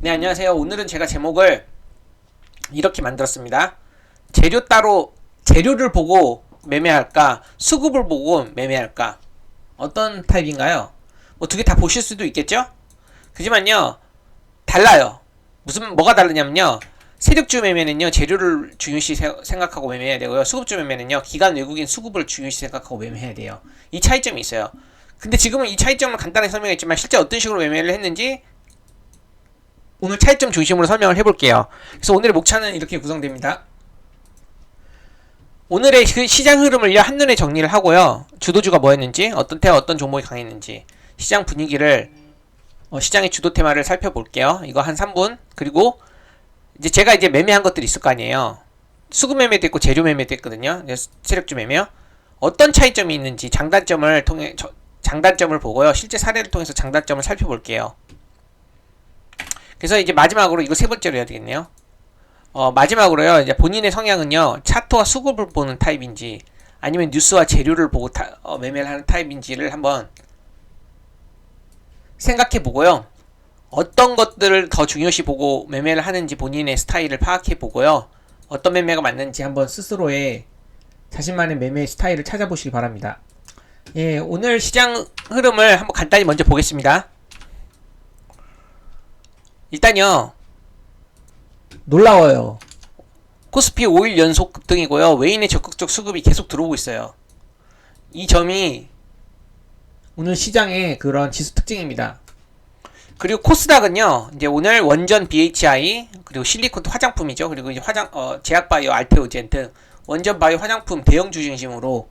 네, 안녕하세요. 오늘은 제가 제목을 이렇게 만들었습니다. 재료 따로, 재료를 보고 매매할까? 수급을 보고 매매할까? 어떤 타입인가요? 뭐 두 개 다 보실 수도 있겠죠? 그지만요, 달라요. 뭐가 다르냐면요. 세력주 매매는요, 재료를 중요시 생각하고 매매해야 되고요. 수급주 매매는요, 기관 외국인 수급을 중요시 생각하고 매매해야 돼요. 이 차이점이 있어요. 근데 지금은 이 차이점을 간단히 설명했지만 실제 어떤 식으로 매매를 했는지 오늘 차이점 중심으로 설명을 해볼게요. 그래서 오늘의 목차는 이렇게 구성됩니다. 오늘의 그 시장 흐름을요 한눈에 정리를 하고요. 주도주가 뭐였는지, 어떤 테마 어떤 종목이 강했는지, 시장 분위기를 시장의 주도 테마를 살펴볼게요. 이거 한 3분. 그리고 이제 제가 이제 매매한 것들이 있을 거 아니에요. 수급 매매도 있고 재료 매매도 있거든요. 세력주 매매요. 어떤 차이점이 있는지 장단점을 보고요. 실제 사례를 통해서 장단점을 살펴볼게요. 그래서 이제 마지막으로 이거 세 번째로 해야 되겠네요. 마지막으로요. 이제 본인의 성향은요. 차트와 수급을 보는 타입인지 아니면 뉴스와 재료를 보고 매매를 하는 타입인지를 한번 생각해 보고요. 어떤 것들을 더 중요시 보고 매매를 하는지 본인의 스타일을 파악해 보고요. 어떤 매매가 맞는지 한번 스스로의 자신만의 매매 스타일을 찾아보시기 바랍니다. 예, 오늘 시장 흐름을 한번 간단히 먼저 보겠습니다. 일단요. 놀라워요. 코스피 5일 연속 급등이고요. 외인의 적극적 수급이 계속 들어오고 있어요. 이 점이 오늘 시장의 그런 지수 특징입니다. 그리고 코스닥은요. 이제 오늘 원전 BHI 그리고 실리콘 화장품이죠. 그리고 이제 제약바이오 알테오젠트 원전 바이오 화장품 대형주 중심으로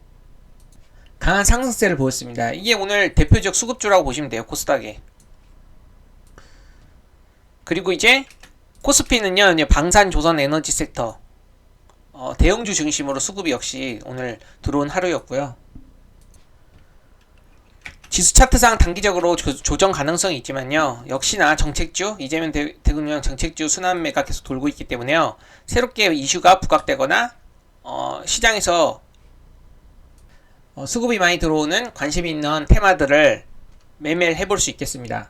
강한 상승세를 보였습니다. 이게 오늘 대표적 수급주라고 보시면 돼요. 코스닥에. 그리고 이제 코스피는요, 이제 방산, 조선, 에너지 섹터 대형주 중심으로 수급이 역시 오늘 들어온 하루였고요. 지수 차트상 단기적으로 조정 가능성이 있지만요, 역시나 정책주 이재명 대통령 정책주 순환매가 계속 돌고 있기 때문에요, 새롭게 이슈가 부각되거나 시장에서 수급이 많이 들어오는 관심이 있는 테마들을 매매를 해볼 수 있겠습니다.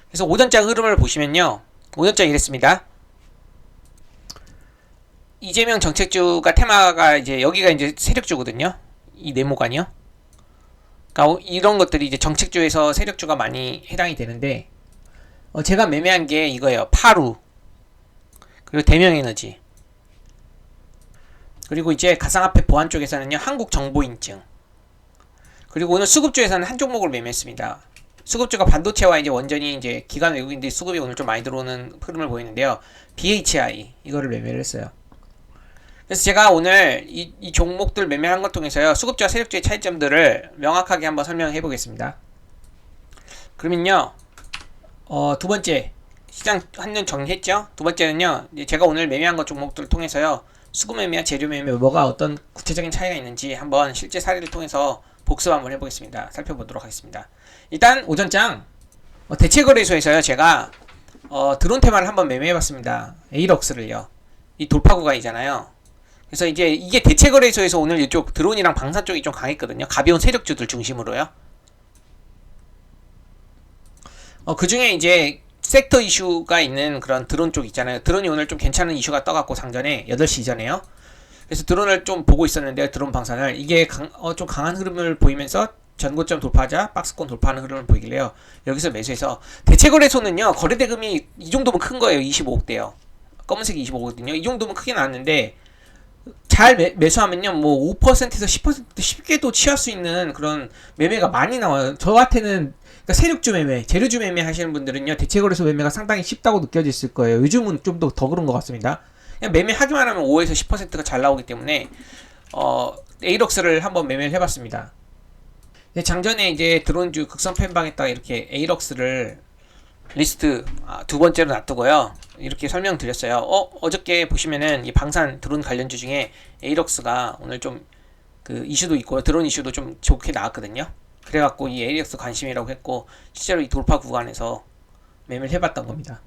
그래서 오전장 흐름을 보시면요, 오전장 이랬습니다. 이재명 정책주가 테마가 이제 여기가 이제 세력주거든요. 이 네모관이요. 그러니까 이런 것들이 이제 정책주에서 세력주가 많이 해당이 되는데 제가 매매한 게 이거예요. 파루 그리고 대명에너지 그리고 이제 가상화폐 보안 쪽에서는요 한국정보인증 그리고 오늘 수급주에서는 한 종목을 매매했습니다. 수급주가 반도체와 이제 원전이 이제 기관 외국인들이 수급이 오늘 좀 많이 들어오는 흐름을 보이는데요. BHI 이거를 매매를 했어요. 그래서 제가 오늘 이 종목들 매매한 것 통해서요. 수급주와 세력주의 차이점들을 명확하게 한번 설명해 보겠습니다. 그러면요. 두 번째 시장 한눈 정리했죠? 두 번째는요. 제가 오늘 매매한 것 종목들을 통해서요. 수급 매매와 재료 매매 뭐가 어떤 구체적인 차이가 있는지 한번 실제 사례를 통해서 복습 한번 해보겠습니다. 살펴보도록 하겠습니다. 일단 오전장 대체거래소에서요. 제가 드론 테마를 한번 매매해봤습니다. 에이럭스를요. 이 돌파 구간이잖아요. 그래서 이제 이게 대체거래소에서 오늘 이쪽 드론이랑 방산 쪽이 좀 강했거든요. 가벼운 세력주들 중심으로요. 그 중에 이제 섹터 이슈가 있는 그런 드론 쪽 있잖아요. 드론이 오늘 좀 괜찮은 이슈가 떠갖고 상전에 8시 이전에요. 그래서 드론을 좀 보고 있었는데 드론 방산을 이게 좀 강한 흐름을 보이면서 전고점 돌파하자 박스권 돌파하는 흐름을 보이길래요. 여기서 매수해서 대체거래소는요. 거래대금이 이 정도면 큰 거예요. 25억대요. 검은색이 25억거든요. 이 정도면 크게 나왔는데 잘 매수하면요, 뭐 5%에서 10% 쉽게도 취할 수 있는 그런 매매가 많이 나와요. 저한테는 그러니까 세력주 매매, 재료주 매매 하시는 분들은요, 대체거래소 매매가 상당히 쉽다고 느껴졌을 거예요. 요즘은 좀 더 그런 것 같습니다. 그냥 매매하기만 하면 5에서 10%가 잘 나오기 때문에 에이럭스를 한번 매매를 해봤습니다. 장전에 이제 드론주 극성 팬방에다가 이렇게 에이럭스를 리스트 두 번째로 놔두고요. 이렇게 설명드렸어요. 어저께 보시면은 이 방산 드론 관련주 중에 에이럭스가 오늘 좀 그 이슈도 있고 드론 이슈도 좀 좋게 나왔거든요. 그래갖고 이 에이럭스 관심이라고 했고 실제로 이 돌파 구간에서 매매를 해봤던 겁니다.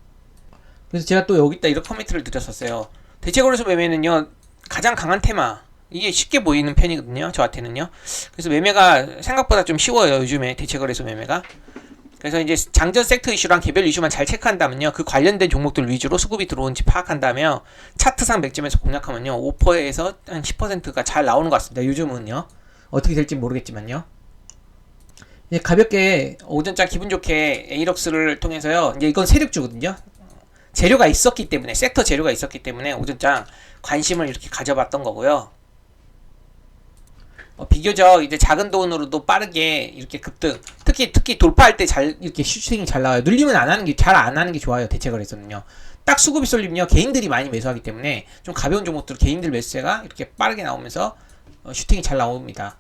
그래서 제가 또 여기다 이런 커멘트를 드렸었어요. 대체거래소 매매는요 가장 강한 테마 이게 쉽게 보이는 편이거든요. 저한테는요. 그래서 매매가 생각보다 좀 쉬워요. 요즘에 대체거래소 매매가. 그래서 이제 장전 섹터 이슈랑 개별 이슈만 잘 체크한다면요, 그 관련된 종목들 위주로 수급이 들어온지 파악한다면 차트상 맥점에서 공략하면요 5%에서 한 10%가 잘 나오는 것 같습니다. 요즘은요 어떻게 될지 모르겠지만요. 이제 가볍게 오전장 기분 좋게 에이럭스를 통해서요, 이제 이건 세력주거든요. 재료가 있었기 때문에, 섹터 재료가 있었기 때문에 오전장 관심을 이렇게 가져봤던 거고요. 비교적 이제 작은 돈으로도 빠르게 이렇게 급등, 특히 돌파할 때 잘 이렇게 슈팅이 잘 나와요. 눌리면 안 하는 게, 잘 안 하는 게 좋아요. 대체거래에서는요. 딱 수급이 쏠리면요 개인들이 많이 매수하기 때문에 좀 가벼운 종목들 개인들 매수세가 이렇게 빠르게 나오면서 슈팅이 잘 나옵니다.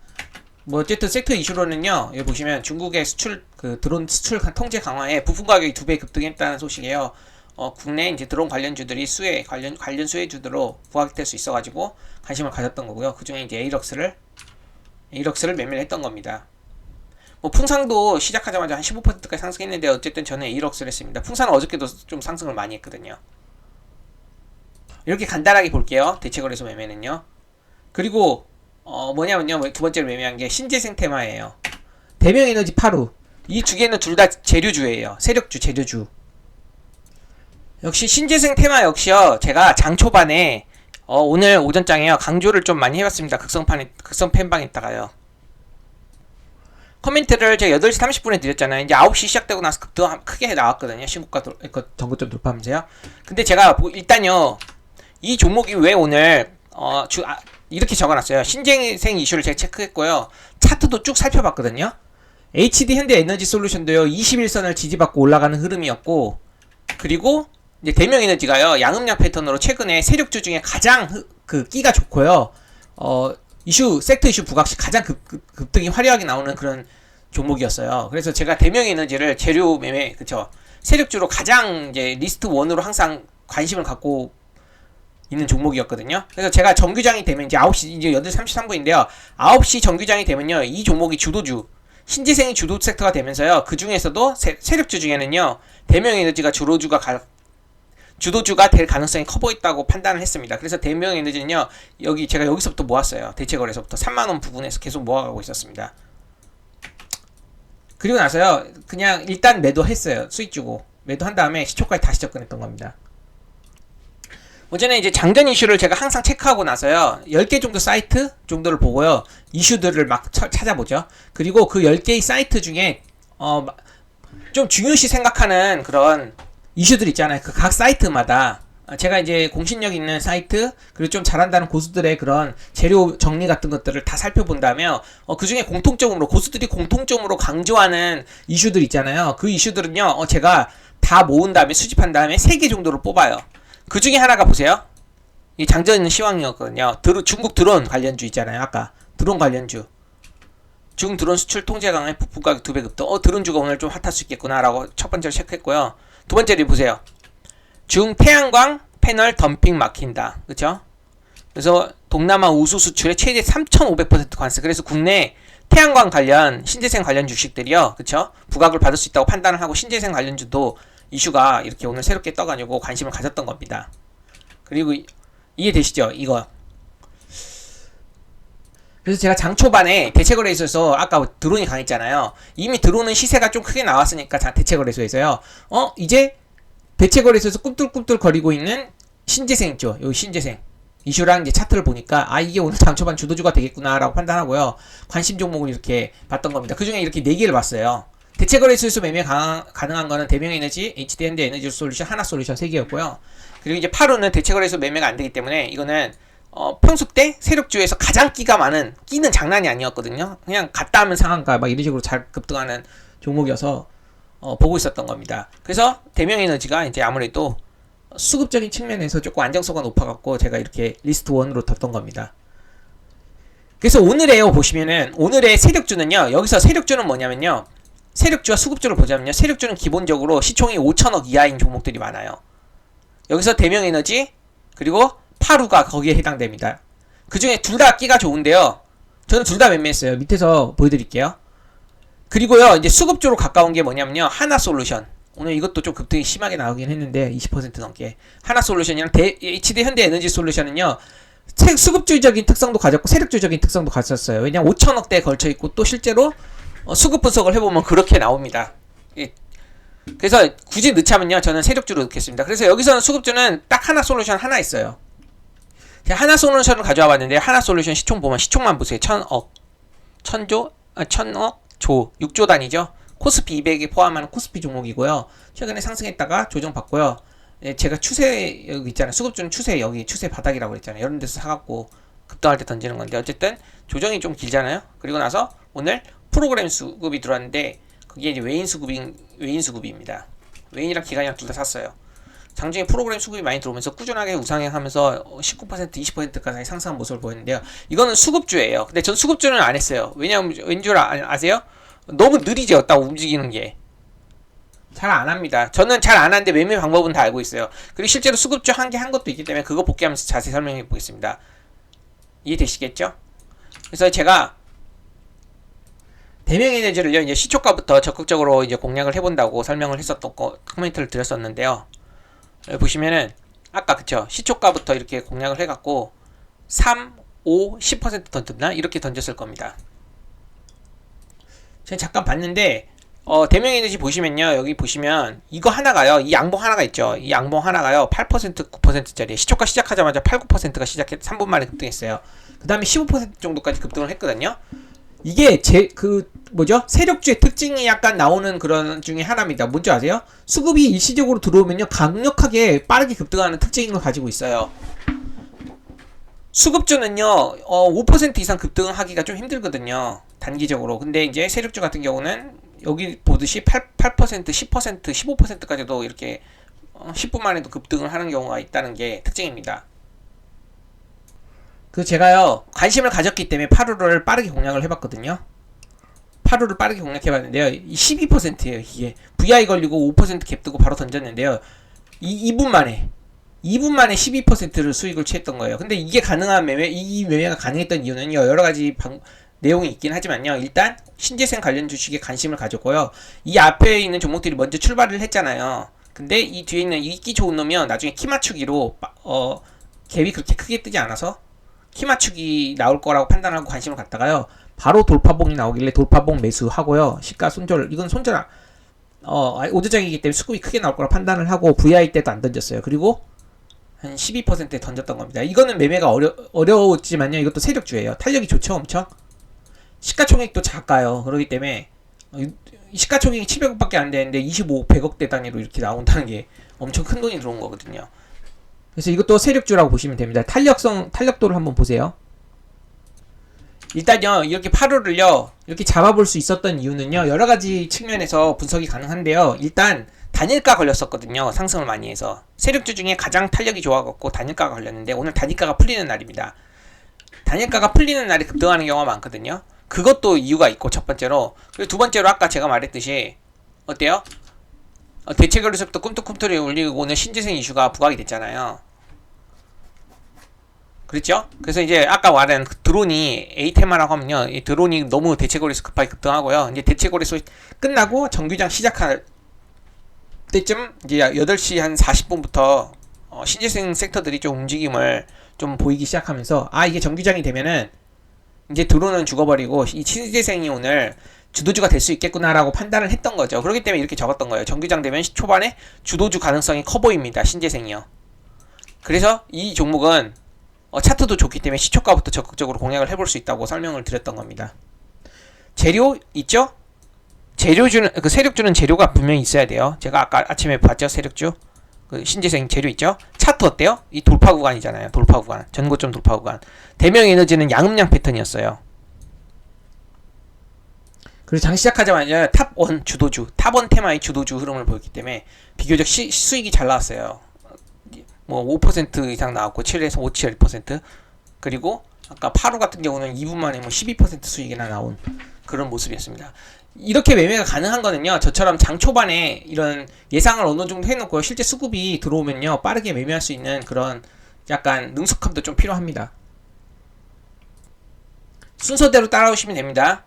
뭐 어쨌든 섹터 이슈로는요, 여기 보시면 중국의 수출, 그 드론 수출 통제 강화에 부품 가격이 2배 급등했다는 소식이에요. 국내 이제 드론 관련주들이 관련 수혜주들로 부각될 수 있어가지고 관심을 가졌던 거고요. 그 중에 이제 에이럭스를 매매를 했던 겁니다. 뭐 풍산도 시작하자마자 한 15%까지 상승했는데 어쨌든 저는 에이럭스를 했습니다. 풍산은 어저께도 좀 상승을 많이 했거든요. 이렇게 간단하게 볼게요. 대체거래소 매매는요. 그리고 뭐냐면요, 두 번째로 매매한 게 신재생 테마예요. 대명에너지 파루, 이 두 개는 둘 다 재료주예요. 세력주, 재료주. 역시 신재생 테마 역시요, 제가 장 초반에 오늘 오전장에요 강조를 좀 많이 해봤습니다. 극성 팬방에다가요. 코멘트를 제가 8시 30분에 드렸잖아요. 이제 9시 시작되고 나서 급등 크게 나왔거든요. 신고가 전고점 돌파하면서요. 근데 제가 일단요, 이 종목이 왜 오늘 이렇게 적어놨어요. 신재생 이슈를 제가 체크했고요. 차트도 쭉 살펴봤거든요. HD 현대 에너지 솔루션도요 21선을 지지받고 올라가는 흐름이었고, 그리고 이제 대명에너지가요 양음약 패턴으로 최근에 세력주 중에 가장 끼가 좋고요, 섹터 이슈 부각 시 가장 급등이 화려하게 나오는 그런 종목이었어요. 그래서 제가 대명에너지를 재료 매매, 그쵸, 세력주로 가장 이제 리스트 1으로 항상 관심을 갖고 있는 종목이었거든요. 그래서 제가 정규장이 되면 이제 9시, 이제 8시 33분인데요. 9시 정규장이 되면요, 이 종목이 주도주, 신재생이 주도 섹터가 되면서요, 그 중에서도 세력주 중에는요, 대명에너지가 주도주가 될 가능성이 커 보였다고 판단을 했습니다. 그래서 대명에너지는요, 제가 여기서부터 모았어요. 대체거래에서부터 3만원 부분에서 계속 모아가고 있었습니다. 그리고 나서요, 그냥 일단 매도했어요. 수익 주고. 매도한 다음에 시초까지 다시 접근했던 겁니다. 어제는 이제 장전 이슈를 제가 항상 체크하고 나서요, 10개 정도 사이트 정도를 보고요, 이슈들을 막 찾아보죠. 그리고 그 10개의 사이트 중에 좀 중요시 생각하는 그런 이슈들 있잖아요. 그 각 사이트마다 제가 이제 공신력 있는 사이트, 그리고 좀 잘한다는 고수들의 그런 재료 정리 같은 것들을 다 살펴본다면 그 중에 고수들이 공통적으로 강조하는 이슈들 있잖아요. 그 이슈들은요, 제가 다 모은 다음에 수집한 다음에 3개 정도를 뽑아요. 그 중에 하나가 보세요. 이 장전 있는 시황이었거든요. 중국 드론 관련주 있잖아요. 아까 드론 관련주. 중국 드론 수출 통제 강화에 부품 가격 2배 급등. 드론주가 오늘 좀 핫할 수 있겠구나라고 첫 번째로 체크했고요. 두 번째로 보세요. 태양광 패널 덤핑 막힌다. 그쵸? 그래서 동남아 우수 수출에 최대 3,500% 관세. 그래서 국내 태양광 관련, 신재생 관련 주식들이요, 그쵸? 부각을 받을 수 있다고 판단을 하고, 신재생 관련주도 이슈가 이렇게 오늘 새롭게 떠가지고 관심을 가졌던 겁니다. 그리고 이해되시죠? 이거. 그래서 제가 장 초반에 대체거래소에서 아까 드론이 강했잖아요. 이미 드론은 시세가 좀 크게 나왔으니까 대체거래소에서요. 이제 대체거래소에서 꿈틀꿈틀 거리고 있는 신재생 있죠. 여기 신재생 이슈랑 이제 차트를 보니까 이게 오늘 장 초반 주도주가 되겠구나라고 판단하고요. 관심 종목을 이렇게 봤던 겁니다. 그 중에 이렇게 4개를 봤어요. 대체거래소에서 매매 가능한 거는 대명에너지, HD 현대 에너지 솔루션, 하나솔루션 3개였고요. 그리고 이제 8호는 대체거래소 매매가 안 되기 때문에 이거는 평소 때 세력주에서 가장 끼는 장난이 아니었거든요. 그냥 갔다 하면 상한가 막 이런 식으로 잘 급등하는 종목이어서 보고 있었던 겁니다. 그래서 대명에너지가 이제 아무래도 수급적인 측면에서 조금 안정성가 높아갖고 제가 이렇게 리스트 1으로 뒀던 겁니다. 그래서 오늘에요 보시면은 오늘의 세력주는요, 여기서 세력주는 뭐냐면요, 세력주와 수급주를 보자면요, 세력주는 기본적으로 시총이 5천억 이하인 종목들이 많아요. 여기서 대명에너지 그리고 파루가 거기에 해당됩니다. 그 중에 둘 다 끼가 좋은데요, 저는 둘 다 매매했어요. 밑에서 보여드릴게요. 그리고요, 이제 수급주로 가까운 게 뭐냐면요, 하나솔루션. 오늘 이것도 좀 급등이 심하게 나오긴 했는데 20% 넘게. 하나솔루션이랑 HD 현대 에너지 솔루션은요, 수급주의적인 특성도 가졌고 세력주의적인 특성도 가졌어요. 왜냐면 5천억대에 걸쳐있고 또 실제로 수급 분석을 해보면 그렇게 나옵니다. 예. 그래서 굳이 넣자면요, 저는 세력주로 넣겠습니다. 그래서 여기서는 수급주는 딱 하나 솔루션 하나 있어요. 제가 하나 솔루션을 가져와 봤는데, 하나 솔루션 시총 보면 시총만 보세요. 천억, 천억, 조, 6조 단위죠. 코스피 200에 포함하는 코스피 종목이고요. 최근에 상승했다가 조정받고요. 예, 제가 추세 여기 있잖아요. 수급주는 추세, 여기 추세 바닥이라고 했잖아요. 이런 데서 사갖고 급등할 때 던지는 건데, 어쨌든 조정이 좀 길잖아요. 그리고 나서 오늘 프로그램 수급이 들어왔는데, 그게 이제 외인 수급입니다. 외인이랑 기관이랑 둘 다 샀어요. 장중에 프로그램 수급이 많이 들어오면서 꾸준하게 우상향하면서 19%, 20%까지 상승한 모습을 보였는데요. 이거는 수급주예요. 근데 전 수급주는 안 했어요. 왜냐면 왠 줄 아세요? 너무 느리죠. 딱 움직이는 게. 잘 안 합니다. 저는 잘 안 하는데 매매 방법은 다 알고 있어요. 그리고 실제로 수급주 한 개 한 것도 있기 때문에 그거 복귀하면서 자세히 설명해 보겠습니다. 이해되시겠죠? 그래서 제가 대명에너지를요, 이제 시초가부터 적극적으로 이제 공략을 해본다고 설명을 했었던 코멘트를 드렸었는데요. 여기 보시면은 아까 그쵸, 시초가부터 이렇게 공략을 해갖고 3, 5, 10% 던졌나? 이렇게 던졌을 겁니다. 제가 잠깐 봤는데 대명에너지 보시면요, 여기 보시면 이거 하나가요, 이 양봉 하나가 있죠. 이 양봉 하나가요 8%, 9%짜리 시초가 시작하자마자 8, 9%가 시작해 3분 만에 급등했어요. 그 다음에 15% 정도까지 급등을 했거든요. 이게 세력주의 특징이 약간 나오는 그런 중에 하나입니다. 뭔지 아세요? 수급이 일시적으로 들어오면요, 강력하게 빠르게 급등하는 특징을 가지고 있어요. 수급주는요, 5% 이상 급등하기가 좀 힘들거든요, 단기적으로. 근데 이제 세력주 같은 경우는 여기 보듯이 8%, 10%, 15%까지도 이렇게 10분 만에도 급등을 하는 경우가 있다는 게 특징입니다. 그 제가요, 관심을 가졌기 때문에 파루를 빠르게 공략을 해봤거든요. 파루를 빠르게 공략해봤는데요, 12%예요. 이게 VI 걸리고 5% 갭 뜨고 바로 던졌는데요, 2분 만에 12%를 수익을 취했던 거예요. 근데 이게 가능한 이 매매가 가능했던 이유는요, 여러 가지 내용이 있긴 하지만요, 일단 신재생 관련 주식에 관심을 가졌고요. 이 앞에 있는 종목들이 먼저 출발을 했잖아요. 근데 이 뒤에 있는 인기 좋은 놈이요, 나중에 키 맞추기로 갭이 그렇게 크게 뜨지 않아서 키 맞추기 나올 거라고 판단하고 관심을 갖다가요, 바로 돌파봉이 나오길래 돌파봉 매수하고요, 시가 손절, 이건 손절 오저장이기 때문에 수급이 크게 나올 거라 판단을 하고 VI 때도 안 던졌어요. 그리고 한 12%에 던졌던 겁니다. 이거는 매매가 어려웠지만요, 이것도 세력주예요. 탄력이 좋죠, 엄청. 시가총액도 작아요. 그렇기 때문에 시가총액이 700억밖에 안 되는데 25억, 100억대 단위로 이렇게 나온다는 게 엄청 큰 돈이 들어온 거거든요. 그래서 이것도 세력주라고 보시면 됩니다. 탄력도를 한번 보세요. 일단요, 이렇게 파루를요, 이렇게 잡아볼 수 있었던 이유는요, 여러 가지 측면에서 분석이 가능한데요. 일단 단일가 걸렸었거든요. 상승을 많이 해서. 세력주 중에 가장 탄력이 좋아갖고 단일가가 걸렸는데, 오늘 단일가가 풀리는 날입니다. 단일가가 풀리는 날에 급등하는 경우가 많거든요. 그것도 이유가 있고, 첫 번째로. 그리고 두 번째로 아까 제가 말했듯이 어때요? 대체거래소부터 꿈틀꿈틀이 올리고 오늘 신재생 이슈가 부각이 됐잖아요. 그렇죠? 그래서 이제 아까 말한 그 드론이 에이테마라고 하면요, 이 드론이 너무 대체거래소 급하게 급등하고요. 이제 대체거래소 끝나고 정규장 시작할 때쯤 이제 8시 한 40분부터 신재생 섹터들이 좀 움직임을 좀 보이기 시작하면서, 이게 정규장이 되면은 이제 드론은 죽어버리고 이 신재생이 오늘 주도주가 될 수 있겠구나라고 판단을 했던 거죠. 그렇기 때문에 이렇게 적었던 거예요. 정규장 되면 초반에 주도주 가능성이 커 보입니다, 신재생이요. 그래서 이 종목은 차트도 좋기 때문에 시초가부터 적극적으로 공략을 해볼 수 있다고 설명을 드렸던 겁니다. 재료 있죠? 그 세력주는 재료가 분명히 있어야 돼요. 제가 아까 아침에 봤죠, 세력주. 그 신재생 재료 있죠? 차트 어때요? 이 돌파 구간이잖아요. 돌파 구간. 전고점 돌파 구간. 대명에너지는 양음양 패턴이었어요. 그리고 장 시작하자마자 탑1 주도주, 탑1 테마의 주도주 흐름을 보였기 때문에 비교적 수익이 잘 나왔어요. 뭐 5% 이상 나왔고 7에서 5, 7%. 그리고 아까 파루 같은 경우는 2분 만에 뭐 12% 수익이나 나온 그런 모습이었습니다. 이렇게 매매가 가능한 거는요, 저처럼 장 초반에 이런 예상을 어느 정도 해놓고 실제 수급이 들어오면요, 빠르게 매매할 수 있는 그런 약간 능숙함도 좀 필요합니다. 순서대로 따라오시면 됩니다.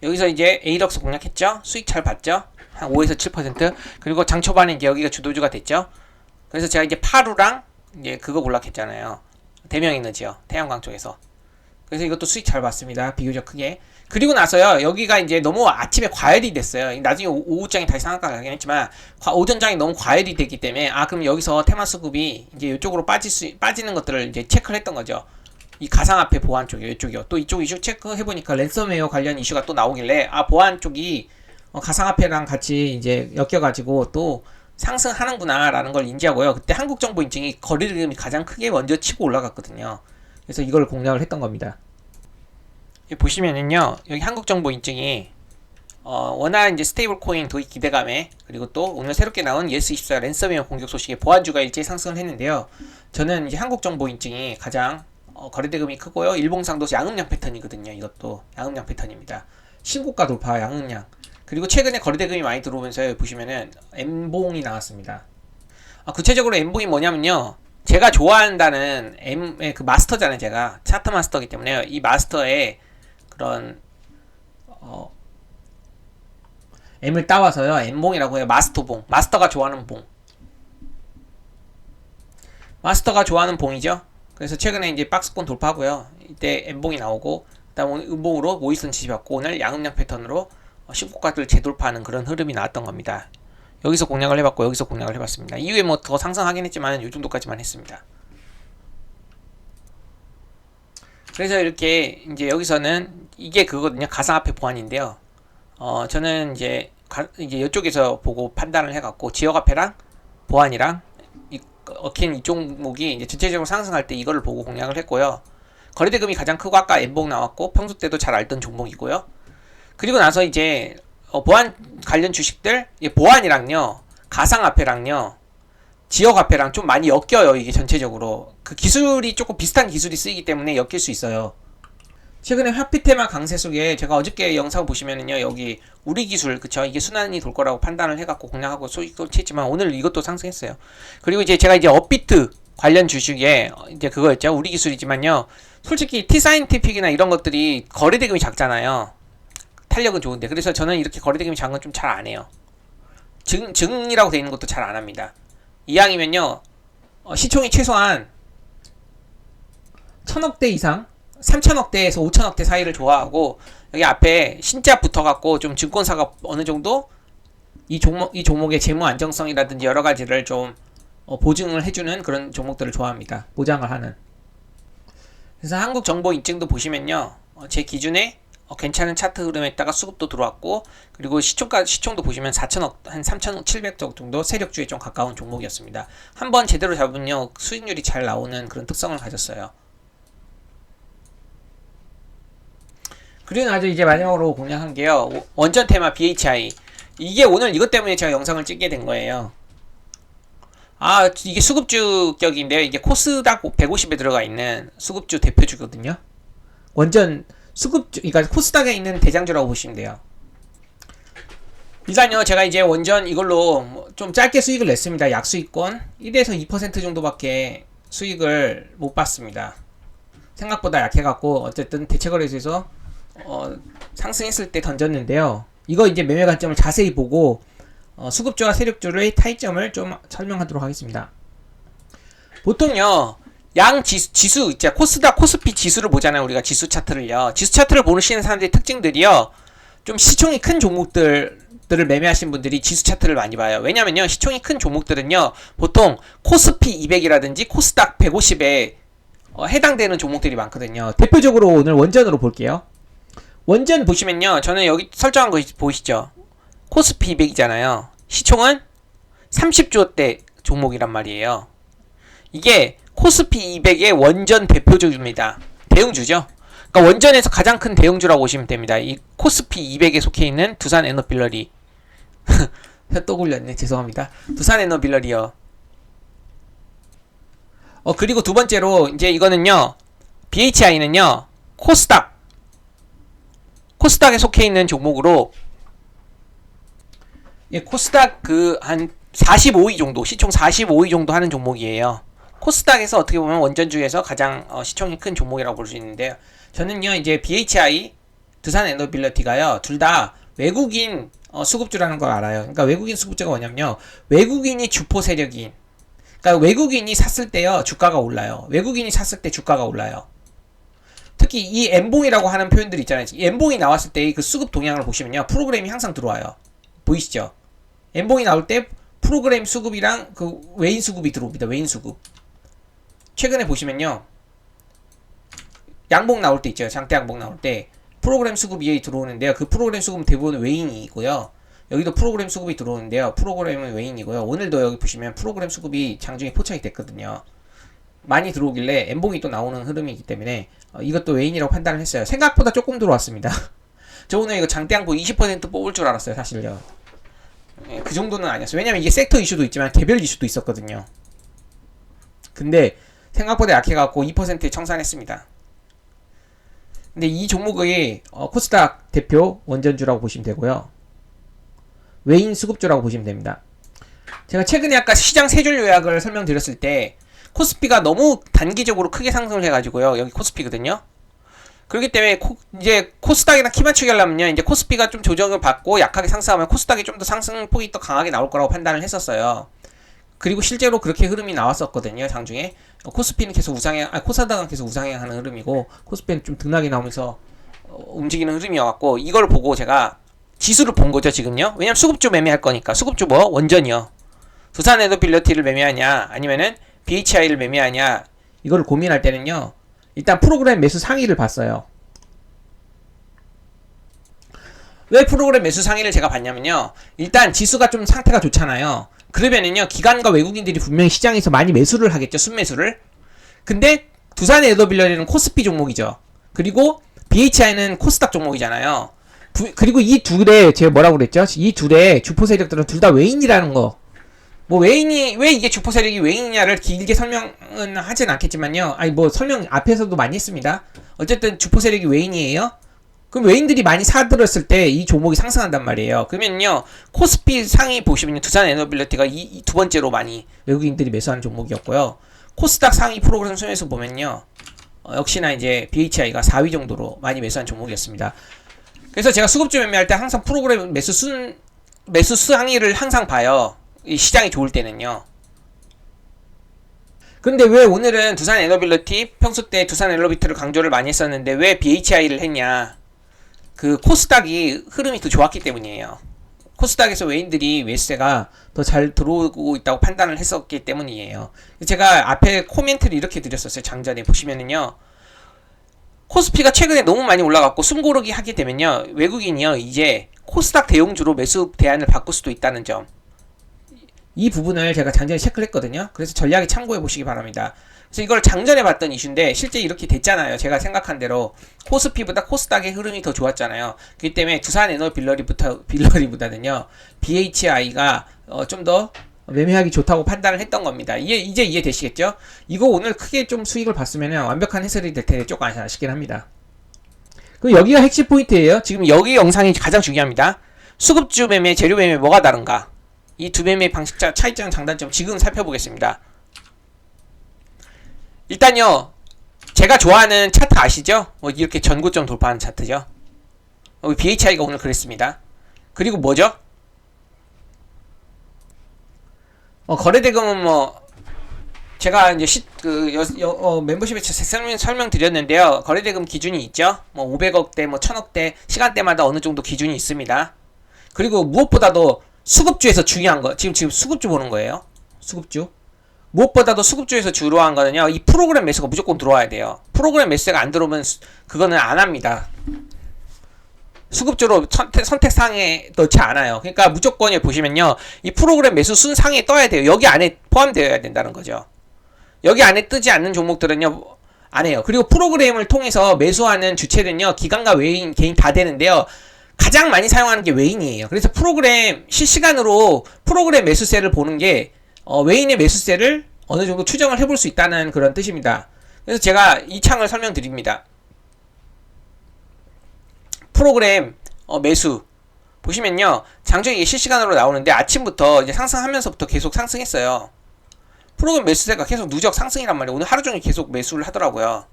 여기서 이제 에이럭스 공략했죠? 수익 잘 봤죠? 한 5에서 7%. 그리고 장 초반에 이제 여기가 주도주가 됐죠? 그래서 제가 이제 파루랑 이제 그거 공략했잖아요. 대명에너지요. 태양광 쪽에서. 그래서 이것도 수익 잘 봤습니다. 비교적 크게. 그리고 나서요, 여기가 이제 너무 아침에 과열이 됐어요. 나중에 오후장이 다시 상한가 가긴 했지만, 오전장이 너무 과열이 됐기 때문에, 그럼 여기서 테마수급이 이제 이쪽으로 빠지는 것들을 이제 체크를 했던 거죠. 이 가상화폐 보안 쪽이요, 이쪽이요. 또 이쪽 이슈 체크해보니까 랜섬웨어 관련 이슈가 또 나오길래, 보안 쪽이 가상화폐랑 같이 이제 엮여가지고 또 상승하는구나라는 걸 인지하고요. 그때 한국정보인증이 거래대금이 가장 크게 먼저 치고 올라갔거든요. 그래서 이걸 공략을 했던 겁니다. 여기 보시면은요, 여기 한국정보인증이 워낙 이제 스테이블 코인 도입 기대감에, 그리고 또 오늘 새롭게 나온 예스24 랜섬웨어 공격 소식에 보안주가 일제히 상승을 했는데요. 저는 이제 한국정보인증이 가장 거래대금이 크고요. 일봉상도 양음양 패턴이거든요. 이것도 양음양 패턴입니다. 신고가 돌파 양음양. 그리고 최근에 거래대금이 많이 들어오면서 여기 보시면은 M봉이 나왔습니다. 구체적으로 M봉이 뭐냐면요, 제가 좋아한다는 M의 그 마스터잖아요. 제가 차트 마스터이기 때문에 이 마스터에 그런 M을 따와서요, M봉이라고 해요. 마스터봉. 마스터가 좋아하는 봉. 마스터가 좋아하는 봉이죠. 그래서 최근에 이제 박스권 돌파하고요. 이때 M봉이 나오고, 그다음 오늘 음봉으로 모의선 지지받고, 오늘 양음양 패턴으로 신고가를 재돌파하는 그런 흐름이 나왔던 겁니다. 여기서 공략을 해봤고, 여기서 공략을 해봤습니다. 이후에 뭐 더 상승하긴 했지만 이 정도까지만 했습니다. 그래서 이렇게 이제 여기서는 이게 그거거든요. 가상화폐 보안인데요. 저는 이제 이쪽에서 보고 판단을 해갖고 지역화폐랑 보안이랑 이 종목이 이제 전체적으로 상승할 때 이거를 보고 공략을 했고요. 거래대금이 가장 크고 아까 M봉 나왔고 평소 때도 잘 알던 종목이고요. 그리고 나서 이제 보안 관련 주식들, 보안이랑요, 가상화폐랑요, 지역화폐랑 좀 많이 엮여요. 이게 전체적으로 그 기술이 조금 비슷한 기술이 쓰이기 때문에 엮일 수 있어요. 최근에 화폐 테마 강세 속에 제가 어저께 영상 보시면은요, 여기 우리 기술, 그쵸, 이게 순환이 돌 거라고 판단을 해갖고 공략하고 소식도 쳤지만 오늘 이것도 상승했어요. 그리고 이제 제가 이제 업비트 관련 주식에 이제 그거였죠. 우리 기술이지만요, 솔직히 T사이언티픽이나 이런 것들이 거래대금이 작잖아요. 탄력은 좋은데, 그래서 저는 이렇게 거래대금이 작은 건 좀 잘 안 해요. 증이라고 되어 있는 것도 잘 안 합니다. 이왕이면요, 시총이 최소한 1000억대 이상, 3000억대에서 5000억대 사이를 좋아하고, 여기 앞에 신자 붙어갖고 좀 증권사가 어느 정도 이 종목의 재무 안정성이라든지 여러 가지를 좀 보증을 해주는 그런 종목들을 좋아합니다. 보장을 하는. 그래서 한국정보인증도 보시면요, 제 기준에 괜찮은 차트 흐름에다가 수급도 들어왔고, 그리고 시총도 보시면 4천억, 한 3,700억 정도 세력주에 좀 가까운 종목이었습니다. 한번 제대로 잡으면요, 수익률이 잘 나오는 그런 특성을 가졌어요. 그리고 나서 이제 마지막으로 공략한 게요, 원전 테마 BHI. 이게 오늘 이것 때문에 제가 영상을 찍게 된 거예요. 이게 수급주격인데요. 이게 코스닥 150에 들어가 있는 수급주 대표주거든요. 원전 수급주, 그러니까 코스닥에 있는 대장주라고 보시면 돼요. 일단요, 제가 이제 원전 이걸로 좀 짧게 수익을 냈습니다. 약수익권 1에서 2% 정도밖에 수익을 못 봤습니다. 생각보다 약해갖고 어쨌든 대체거래소에서 상승했을 때 던졌는데요. 이거 이제 매매 관점을 자세히 보고 수급주와 세력주의 타이점을 좀 설명하도록 하겠습니다. 보통요, 양 지수 있죠. 코스닥, 코스피 지수를 보잖아요. 우리가 지수 차트를요. 지수 차트를 보시는 사람들의 특징들이요, 좀 시총이 큰 종목들을 매매하신 분들이 지수 차트를 많이 봐요. 왜냐면요, 시총이 큰 종목들은요, 보통 코스피 200이라든지 코스닥 150에 해당되는 종목들이 많거든요. 대표적으로 오늘 원전으로 볼게요. 원전 보시면요, 저는 여기 설정한 거 보이시죠? 코스피 200이잖아요. 시총은 30조대 종목이란 말이에요. 이게 코스피 200의 원전 대표주입니다. 대형주죠. 그러니까 원전에서 가장 큰 대형주라고 보시면 됩니다. 이 코스피 200에 속해 있는 두산 에너빌러리. 또 굴렸네. 죄송합니다. 두산 에너빌러리요. 그리고 두 번째로 이제 이거는요, BHI는요, 코스닥에 속해 있는 종목으로, 코스닥 한 45위 정도, 시총 45위 정도 하는 종목이에요. 코스닥에서 어떻게 보면 원전주에서 가장 시총이 큰 종목이라고 볼 수 있는데요. 저는요, 이제 BHI, 두산 에너빌리티가요, 둘 다 외국인 수급주라는 걸 알아요. 그러니까 외국인 수급주가 뭐냐면요, 외국인이 주포 세력인, 그러니까 외국인이 샀을 때요, 주가가 올라요. 외국인이 샀을 때 주가가 올라요. 특히 이 엠봉이라고 하는 표현들이 있잖아요. 이 엠봉이 나왔을 때 그 수급 동향을 보시면요. 프로그램이 항상 들어와요. 보이시죠? 엠봉이 나올 때 프로그램 수급이랑 그 외인 수급이 들어옵니다. 외인 수급. 최근에 보시면요. 양봉 나올 때 있죠. 장대 양봉 나올 때 프로그램 수급이 들어오는데요. 그 프로그램 수급은 대부분 외인이고요. 여기도 프로그램 수급이 들어오는데요. 프로그램은 외인이고요. 오늘도 여기 보시면 프로그램 수급이 장중에 포착이 됐거든요. 많이 들어오길래 엠봉이 또 나오는 흐름이기 때문에 이것도 외인이라고 판단을 했어요. 생각보다 조금 들어왔습니다. 저 오늘 이거 장대양봉 20% 뽑을 줄 알았어요. 사실요. 예, 그 정도는 아니었어요. 왜냐면 이게 섹터 이슈도 있지만 개별 이슈도 있었거든요. 근데 생각보다 약해갖고 2%에 청산했습니다. 근데 이 종목의 코스닥 대표 원전주라고 보시면 되고요. 외인 수급주라고 보시면 됩니다. 제가 최근에 아까 시장 세 줄 요약을 설명드렸을 때 코스피가 너무 단기적으로 크게 상승을 해가지고요. 여기 코스피거든요. 그렇기 때문에 이제 코스닥이나 키 맞추기 하려면요. 이제 코스피가 좀 조정을 받고 약하게 상승하면 코스닥이 좀 더 상승폭이 더 강하게 나올 거라고 판단을 했었어요. 그리고 실제로 그렇게 흐름이 나왔었거든요. 장중에. 코스피는 계속 코스닥은 계속 우상향하는 흐름이고 코스피는 좀 등락이 나오면서 움직이는 흐름이어갖고 이걸 보고 제가 지수를 본 거죠. 지금요. 왜냐면 수급주 매매할 거니까. 수급주 뭐? 원전이요. 두산 에너빌리티를 매매하냐 아니면은 BHI를 매매하냐 이걸 고민할 때는요. 일단 프로그램 매수 상위를 봤어요. 왜 프로그램 매수 상위를 제가 봤냐면요. 일단 지수가 좀 상태가 좋잖아요. 그러면은요. 기관과 외국인들이 분명히 시장에서 많이 매수를 하겠죠. 순매수를. 근데 두산 에너빌리티는 코스피 종목이죠. 그리고 BHI는 코스닥 종목이잖아요. 그리고 이 둘의 제가 뭐라고 그랬죠? 이 둘의 주포 세력들은 둘 다 외인이라는 거. 뭐 외인이 왜 이게 주포 세력이 외인이냐를 길게 설명은 하진 않겠지만요. 아니 뭐 설명 앞에서도 많이 했습니다. 어쨌든 주포 세력이 외인이에요. 그럼 외인들이 많이 사들었을 때 이 종목이 상승한단 말이에요. 그러면요 코스피 상위 보시면 두산 에너빌리티가 이 두 번째로 많이 외국인들이 매수하는 종목이었고요. 코스닥 상위 프로그램 순에서 보면요 역시나 이제 BHI가 4위 정도로 많이 매수한 종목이었습니다. 그래서 제가 수급주 매매할 때 항상 프로그램 매수 상위를 항상 봐요. 이 시장이 좋을 때는요. 근데 왜 오늘은 두산 에너빌리티 평소 때 두산 에너빌리티를 강조를 많이 했었는데 왜 BHI를 했냐? 그 코스닥이 흐름이 더 좋았기 때문이에요. 코스닥에서 외인들이 매수세가 더 잘 들어오고 있다고 판단을 했었기 때문이에요. 제가 앞에 코멘트를 이렇게 드렸었어요. 장전에 보시면은요. 코스피가 최근에 너무 많이 올라갔고 숨고르기 하게 되면요. 외국인이요. 이제 코스닥 대용주로 매수 대안을 바꿀 수도 있다는 점. 이 부분을 제가 장전에 체크를 했거든요. 그래서 전략에 참고해 보시기 바랍니다. 그래서 이걸 장전해 봤던 이슈인데 실제 이렇게 됐잖아요. 제가 생각한 대로 코스피보다 코스닥의 흐름이 더 좋았잖아요. 그렇기 때문에 두산 에너빌리티보다는요. BHI가 좀 더 매매하기 좋다고 판단을 했던 겁니다. 이제 이해되시겠죠? 이거 오늘 크게 좀 수익을 봤으면 완벽한 해설이 될 텐데 조금 아쉽긴 합니다. 그럼 여기가 핵심 포인트예요. 지금 여기 영상이 가장 중요합니다. 수급주 매매, 재료 매매 뭐가 다른가? 이 두 매매 방식 차이점, 장단점 지금 살펴보겠습니다. 일단요, 제가 좋아하는 차트 아시죠? 이렇게 전고점 돌파하는 차트죠. BHI가 오늘 그랬습니다. 그리고 뭐죠? 거래대금은 제가 이제 멤버십에 설명드렸는데요. 거래대금 기준이 있죠. 500억대, 1000억대, 시간대마다 어느 정도 기준이 있습니다. 그리고 무엇보다도 수급주에서 중요한 거, 지금 수급주 보는 거예요. 수급주. 무엇보다도 수급주에서 중요한 거는요, 이 프로그램 매수가 무조건 들어와야 돼요. 프로그램 매수가 안 들어오면 그거는 안 합니다. 수급주로 선택상에 넣지 않아요. 그러니까 무조건 보시면요, 이 프로그램 매수 순상에 떠야 돼요. 여기 안에 포함되어야 된다는 거죠. 여기 안에 뜨지 않는 종목들은요, 안 해요. 그리고 프로그램을 통해서 매수하는 주체는요, 기관과 외인, 개인 다 되는데요, 가장 많이 사용하는 게 외인이에요. 그래서 프로그램 실시간으로 프로그램 매수세를 보는 게 외인의 매수세를 어느 정도 추정을 해볼 수 있다는 그런 뜻입니다. 그래서 제가 이 창을 설명드립니다. 프로그램 매수 보시면요, 장중에 이게 실시간으로 나오는데 아침부터 이제 상승하면서부터 계속 상승했어요. 프로그램 매수세가 계속 누적 상승이란 말이에요. 오늘 하루 종일 계속 매수를 하더라고요.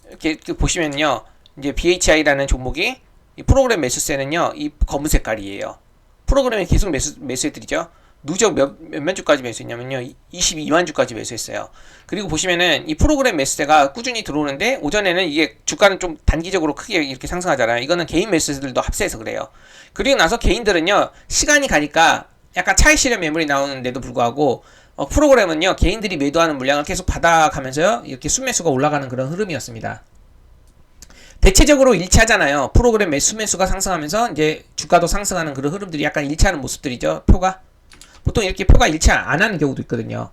이렇게 보시면요, 이제 BHI라는 종목이 이 프로그램 매수세는요, 이 검은 색깔이에요. 프로그램에 계속 매수해드리죠. 누적 몇몇 주까지 매수했냐면요. 22만 주까지 매수했어요. 그리고 보시면은 이 프로그램 매수세가 꾸준히 들어오는데 오전에는 이게 주가는 좀 단기적으로 크게 이렇게 상승하잖아요. 이거는 개인 매수세들도 합세해서 그래요. 그리고 나서 개인들은요. 시간이 가니까 약간 차익 실현 매물이 나오는데도 불구하고 프로그램은요. 개인들이 매도하는 물량을 계속 받아가면서요. 이렇게 순매수가 올라가는 그런 흐름이었습니다. 대체적으로 일치하잖아요. 프로그램 매수가 상승하면서 이제 주가도 상승하는 그런 흐름들이 약간 일치하는 모습들이죠. 표가. 보통 이렇게 표가 일치 안 하는 경우도 있거든요.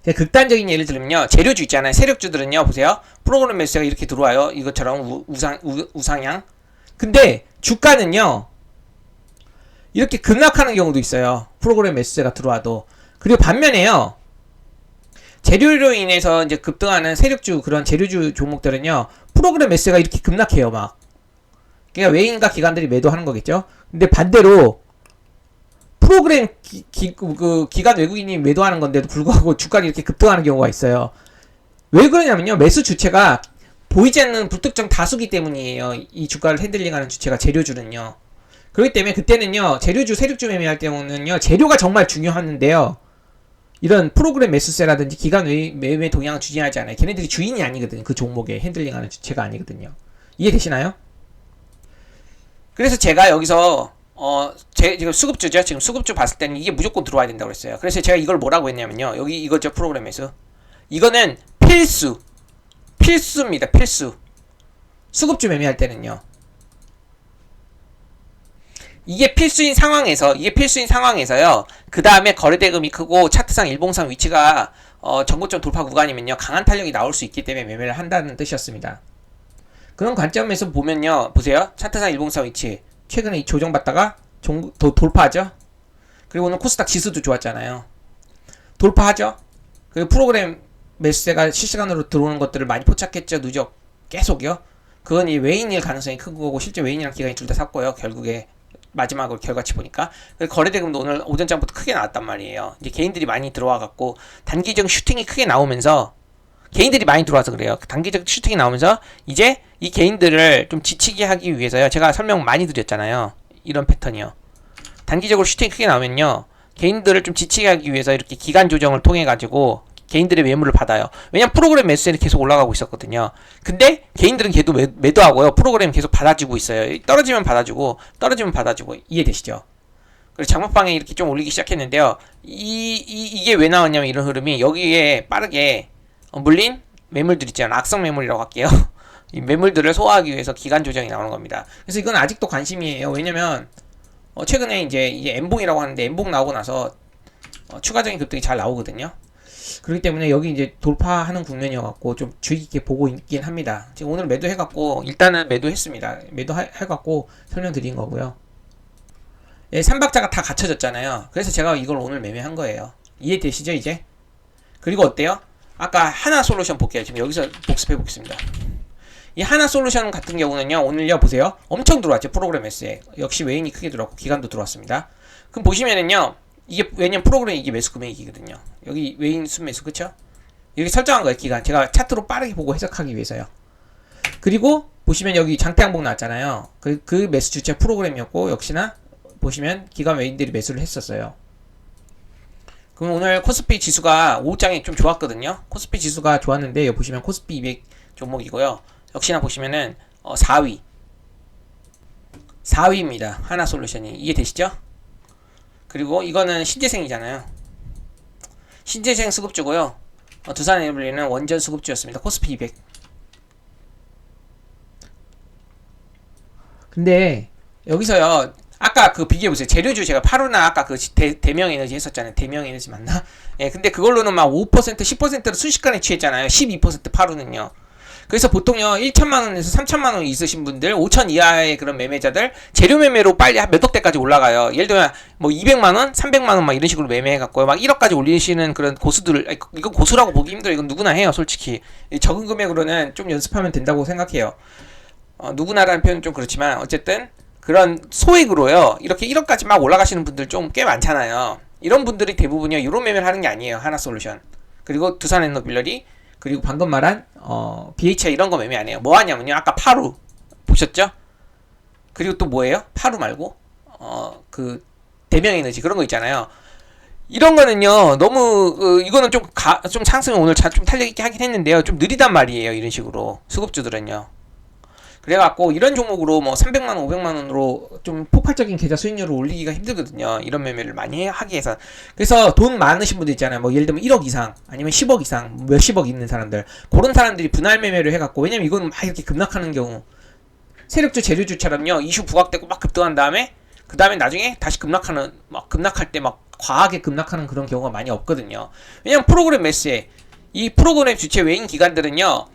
극단적인 예를 들면요. 재료주 있잖아요. 세력주들은요. 보세요. 프로그램 매수가 이렇게 들어와요. 이것처럼 우상향. 근데 주가는요. 이렇게 급락하는 경우도 있어요. 프로그램 매수세가 들어와도. 그리고 반면에요. 재료로 인해서 이제 급등하는 세력주 그런 재료주 종목들은요. 프로그램 매수가 이렇게 급락해요, 막. 그러니까 외인과 기관들이 매도하는 거겠죠. 근데 반대로 프로그램 기관 외국인이 매도하는 건데도 불구하고 주가가 이렇게 급등하는 경우가 있어요. 왜 그러냐면요. 매수 주체가 보이지 않는 불특정 다수기 때문이에요. 이 주가를 핸들링하는 주체가 재료주는요. 그렇기 때문에 그때는요. 재료주, 세력주 매매할 때는요. 재료가 정말 중요한데요. 이런 프로그램 매수세라든지 기관 매매 동향을 주진하지 않아요. 걔네들이 주인이 아니거든요. 그 종목에 핸들링하는 주체가 아니거든요. 이해되시나요? 그래서 제가 여기서 지금 수급주죠. 지금 수급주 봤을 때는 이게 무조건 들어와야 된다고 그랬어요. 그래서 제가 이걸 뭐라고 했냐면요. 여기 이거죠. 프로그램 매수. 이거는 필수입니다. 필수. 수급주 매매할 때는요. 이게 필수인 상황에서요. 그 다음에 거래대금이 크고 차트상 일봉상 위치가 전고점 돌파 구간이면요. 강한 탄력이 나올 수 있기 때문에 매매를 한다는 뜻이었습니다. 그런 관점에서 보면요. 보세요. 차트상 일봉상 위치. 최근에 조정받다가 돌파하죠. 그리고 오늘 코스닥 지수도 좋았잖아요. 돌파하죠. 그리고 프로그램 매수세가 실시간으로 들어오는 것들을 많이 포착했죠. 누적 계속요. 그건 이 외인일 가능성이 큰 거고 실제 외인이랑 기관이 둘 다 샀고요. 결국에 마지막으로 결과치 보니까 거래대금도 오늘 오전장부터 크게 나왔단 말이에요. 이제 개인들이 많이 들어와갖고 단기적 슈팅이 크게 나오면서 개인들이 많이 들어와서 그래요. 단기적 슈팅이 나오면서 이제 이 개인들을 좀 지치게 하기 위해서요. 제가 설명 많이 드렸잖아요. 이런 패턴이요. 단기적으로 슈팅이 크게 나오면요. 개인들을 좀 지치게 하기 위해서 이렇게 기간 조정을 통해 가지고 개인들의 매물을 받아요. 왜냐면 프로그램 매수세는 계속 올라가고 있었거든요. 근데 개인들은 걔도 매도하고요. 프로그램 계속 받아주고 있어요. 떨어지면 받아주고 이해되시죠? 그리고 장막방에 이렇게 좀 올리기 시작했는데요. 이게 왜 나왔냐면 이런 흐름이 여기에 빠르게 물린 매물들 있잖아요. 악성 매물이라고 할게요. 이 매물들을 소화하기 위해서 기간 조정이 나오는 겁니다. 그래서 이건 아직도 관심이에요. 왜냐면 최근에 이제 M봉이라고 하는데 M봉 나오고 나서 추가적인 급등이 잘 나오거든요. 그렇기 때문에 여기 이제 돌파하는 국면이어갖고 좀 주의 깊게 보고 있긴 합니다. 지금 오늘 매도해갖고 일단은 매도했습니다. 매도해갖고 설명드린 거고요. 예, 3박자가 다 갖춰졌잖아요. 그래서 제가 이걸 오늘 매매한 거예요. 이해되시죠 이제? 그리고 어때요? 아까 하나솔루션 볼게요. 지금 여기서 복습해 보겠습니다. 이 하나솔루션 같은 경우는요. 오늘요 보세요. 엄청 들어왔죠. 프로그램 S에. 역시 외인이 크게 들어왔고 기간도 들어왔습니다. 그럼 보시면은요. 이게 왜냐면 프로그램 이게 매수 금액이거든요. 여기 외인 순매수 그쵸? 여기 설정한 거예요. 기간. 제가 차트로 빠르게 보고 해석하기 위해서요. 그리고 보시면 여기 장대항복 나왔잖아요. 그 매수 주체 프로그램이었고 역시나 보시면 기관 외인들이 매수를 했었어요. 그럼 오늘 코스피 지수가 오후장에 좀 좋았거든요. 코스피 지수가 좋았는데 여기 보시면 코스피 200 종목이고요. 역시나 보시면은 4위입니다. 하나솔루션이. 이해되시죠? 그리고 이거는 신재생이잖아요. 신재생 수급주고요. 두산에너블리는 원전 수급주였습니다. 코스피 200. 근데 여기서요. 아까 그 비교해보세요. 재료주 제가 파루나 아까 그 대명에너지 했었잖아요. 대명에너지 맞나? 예, 근데 그걸로는 막 5%, 10%를 순식간에 취했잖아요. 12% 파루는요. 그래서 보통요 1천만원에서 3천만원 있으신 분들 5천 이하의 그런 매매자들 재료 매매로 빨리 몇 억대까지 올라가요. 예를 들면 뭐 200만원 300만원 막 이런 식으로 매매해갖고 막 1억까지 올리시는 그런 고수들, 이건 고수라고 보기 힘들어요. 이건 누구나 해요 솔직히. 적은 금액으로는 좀 연습하면 된다고 생각해요. 누구나라는 표현은 좀 그렇지만 어쨌든 그런 소액으로요 이렇게 1억까지 막 올라가시는 분들 좀 꽤 많잖아요. 이런 분들이 대부분요 이런 매매를 하는 게 아니에요. 하나솔루션 그리고 두산에너빌러리 그리고 방금 말한 BHI 이런 거 매매 안 해요. 뭐 하냐면요. 아까 파루 보셨죠? 그리고 또 뭐예요? 파루 말고 그 대명에너지 그런 거 있잖아요. 이런 거는요, 너무, 이거는 좀 상승이 오늘 좀 탄력 있게 하긴 했는데요. 좀 느리단 말이에요. 이런 식으로. 수급주들은요. 그래갖고, 이런 종목으로 뭐 300만원, 500만원으로 좀 폭발적인 계좌 수익률을 올리기가 힘들거든요. 이런 매매를 많이 하기 위해서. 그래서 돈 많으신 분들 있잖아요. 뭐 예를 들면 1억 이상, 아니면 10억 이상, 몇십억 있는 사람들. 그런 사람들이 분할 매매를 해갖고, 왜냐면 이거는 막 이렇게 급락하는 경우. 세력주, 재료주처럼요, 이슈 부각되고 막 급등한 다음에, 그 다음에 나중에 다시 급락할 때 막 과하게 급락하는 그런 경우가 많이 없거든요. 왜냐면 프로그램 매수에, 이 프로그램 주체 외인 기관들은요,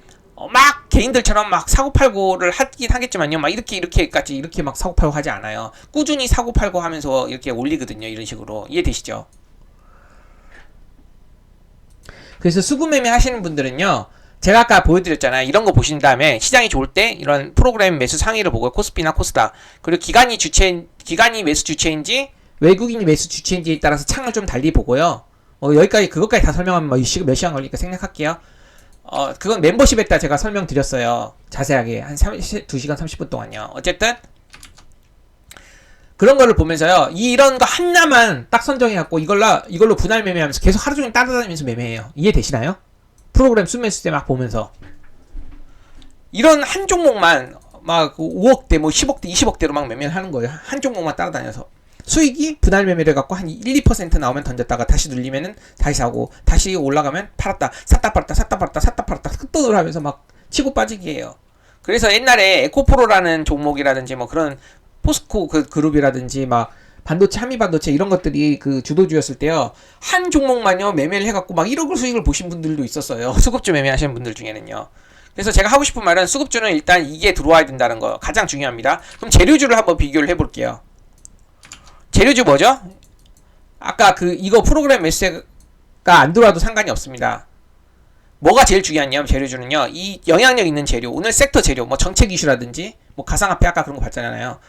막 개인들처럼 막 사고팔고를 하긴 하겠지만요, 막 이렇게까지 이렇게 막 사고팔고 하지 않아요. 꾸준히 사고팔고 하면서 이렇게 올리거든요. 이런 식으로. 이해되시죠? 그래서 수급 매매 하시는 분들은요, 제가 아까 보여드렸잖아요. 이런 거 보신 다음에 시장이 좋을 때 이런 프로그램 매수 상위를 보고, 코스피나 코스닥, 그리고 기관이 매수 주체인지 외국인이 매수 주체인지에 따라서 창을 좀 달리 보고요. 여기까지 그것까지 다 설명하면 몇 시간 걸리니까 생략할게요. 그건 멤버십에 따라 제가 설명드렸어요. 자세하게 한 2시간 30분 동안요. 어쨌든 그런 거를 보면서요, 이런 거 하나만 딱 선정해갖고 이걸로 분할 매매하면서 계속 하루 종일 따라다니면서 매매해요. 이해되시나요? 프로그램 순매수 때 막 보면서 이런 한 종목만 막 5억대 뭐 10억대 20억대로 막 매매를 하는 거예요. 한 종목만 따라다녀서 수익이 분할 매매를 갖고 한 1-2% 나오면 던졌다가 다시 눌리면은 다시 사고, 다시 올라가면 팔았다 샀다 팔았다 샀다 팔았다 샀다 팔았다 흑돈을 하면서 막 치고 빠지기 해요. 그래서 옛날에 에코프로라는 종목이라든지 뭐 그런 포스코 그 그룹이라든지 막 반도체, 한미반도체 이런 것들이 그 주도주였을 때요, 한 종목만요 매매를 해갖고 막 1억 수익을 보신 분들도 있었어요. 수급주 매매하시는 분들 중에는요. 그래서 제가 하고 싶은 말은, 수급주는 일단 이게 들어와야 된다는 거 가장 중요합니다. 그럼 재료주를 한번 비교를 해볼게요. 재료주 뭐죠? 아까 이거 프로그램 매수가 안 들어와도 상관이 없습니다. 뭐가 제일 중요하냐면, 재료주는요, 이 영향력 있는 재료, 오늘 섹터 재료, 뭐 정책 이슈라든지 뭐 가상화폐 아까 그런 거 봤잖아요.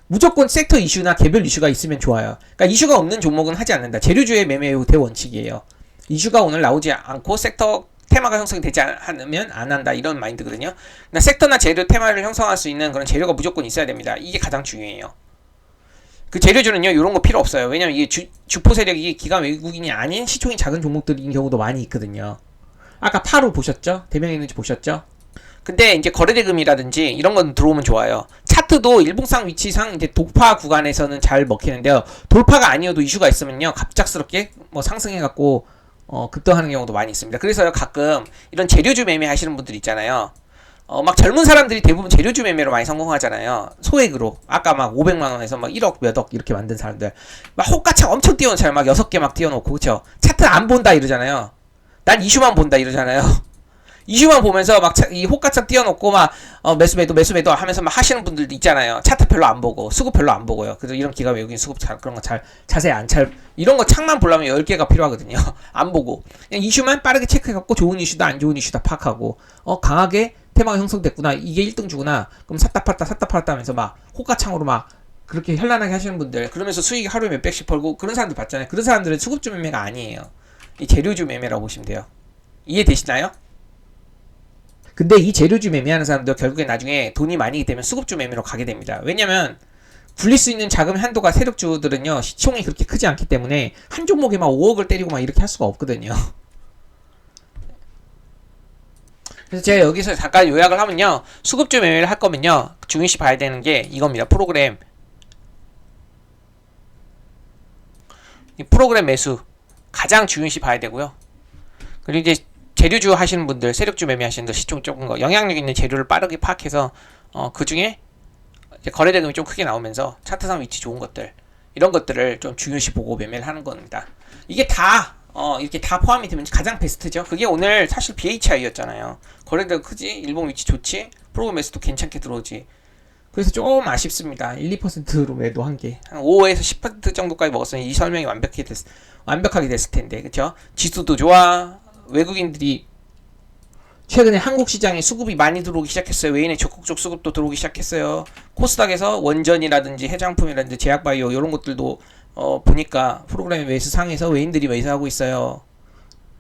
무조건 sek터 이슈나 개별 이슈가 있으면 좋아요. 그러니까 이슈가 없는 종목은 하지 않는다. 재료주의 매매의 대원칙이에요. 이슈가 오늘 나오지 않고 섹터 테마가 형성이 되지 않으면 안 한다, 이런 마인드거든요. 그러니까 섹터나 재료 테마를 형성할 수 있는 그런 재료가 무조건 있어야 됩니다. 이게 가장 중요해요. 그 재료주는요, 이런 거 필요 없어요. 왜냐면 이게 주포 세력이 기관 외국인이 아닌 시총이 작은 종목들인 경우도 많이 있거든요. 아까 파루 보셨죠? 대명에 있는지 보셨죠? 근데 이제 거래대금이라든지 이런 건 들어오면 좋아요. 차트도 일봉상 위치상 이제 돌파 구간에서는 잘 먹히는데요. 돌파가 아니어도 이슈가 있으면요, 갑작스럽게 뭐 상승해갖고 급등하는 경우도 많이 있습니다. 그래서 가끔 이런 재료주 매매 하시는 분들 있잖아요. 막 젊은 사람들이 대부분 재료주 매매로 많이 성공하잖아요. 소액으로. 아까 막 500만원에서 막 1억 몇억 이렇게 만든 사람들. 막 호가창 엄청 띄워놓은 사람 막 6개 막 띄워놓고, 그쵸? 차트 안 본다 이러잖아요. 난 이슈만 본다 이러잖아요. 이슈만 보면서 막 이 호가창 띄워놓고 막 매수 매도 하면서 막 하시는 분들도 있잖아요. 차트 별로 안 보고 수급 별로 안 보고요. 그래서 이런 기가 외국인 수급 그런 거 자세히 이런 거 창만 보려면 10개가 필요하거든요. 안 보고 그냥 이슈만 빠르게 체크해갖고 좋은 이슈다 안 좋은 이슈다 파악하고, 강하게 테마가 형성됐구나, 이게 1등주구나, 그럼 샀다 팔았다 하면서 막 호가창으로 막 그렇게 현란하게 하시는 분들, 그러면서 수익이 하루에 몇백씩 벌고 그런 사람들 봤잖아요. 그런 사람들은 수급주 매매가 아니에요. 이 재료주 매매라고 보시면 돼요. 이해되시나요? 근데 이 재료주 매매하는 사람도 결국에 나중에 돈이 많이 되면 수급주 매매로 가게 됩니다. 왜냐면 굴릴 수 있는 자금 한도가, 세력주들은요 시총이 그렇게 크지 않기 때문에 한 종목에 막 5억을 때리고 막 이렇게 할 수가 없거든요. 그래서 제가 여기서 잠깐 요약을 하면요, 수급주 매매를 할 거면요 중요시 봐야 되는 게 이겁니다. 프로그램 매수 가장 중요시 봐야 되고요. 그리고 이제 재료주 하시는 분들, 세력주 매매하시는 분들, 시총 적은 거, 영향력 있는 재료를 빠르게 파악해서 그 중에 거래대금이 좀 크게 나오면서 차트상 위치 좋은 것들, 이런 것들을 좀 중요시 보고 매매를 하는 겁니다. 이게 다 이렇게 다 포함이 되면 가장 베스트죠. 그게 오늘 사실 BHI였잖아요. 거래대금 크지, 일봉 위치 좋지, 프로그램 매수도 괜찮게 들어오지. 그래서 조금 아쉽습니다. 1-2%로 매도한 게 한 5에서 10% 정도까지 먹었으면 이 설명이 완벽하게 됐을 텐데, 그쵸? 지수도 좋아. 외국인들이 최근에 한국 시장에 수급이 많이 들어오기 시작했어요. 외인의 적극적 수급도 들어오기 시작했어요. 코스닥에서 원전이라든지 해장품이라든지 제약바이오 이런 것들도 보니까 프로그램 매수 상에서 외인들이 매수하고 있어요.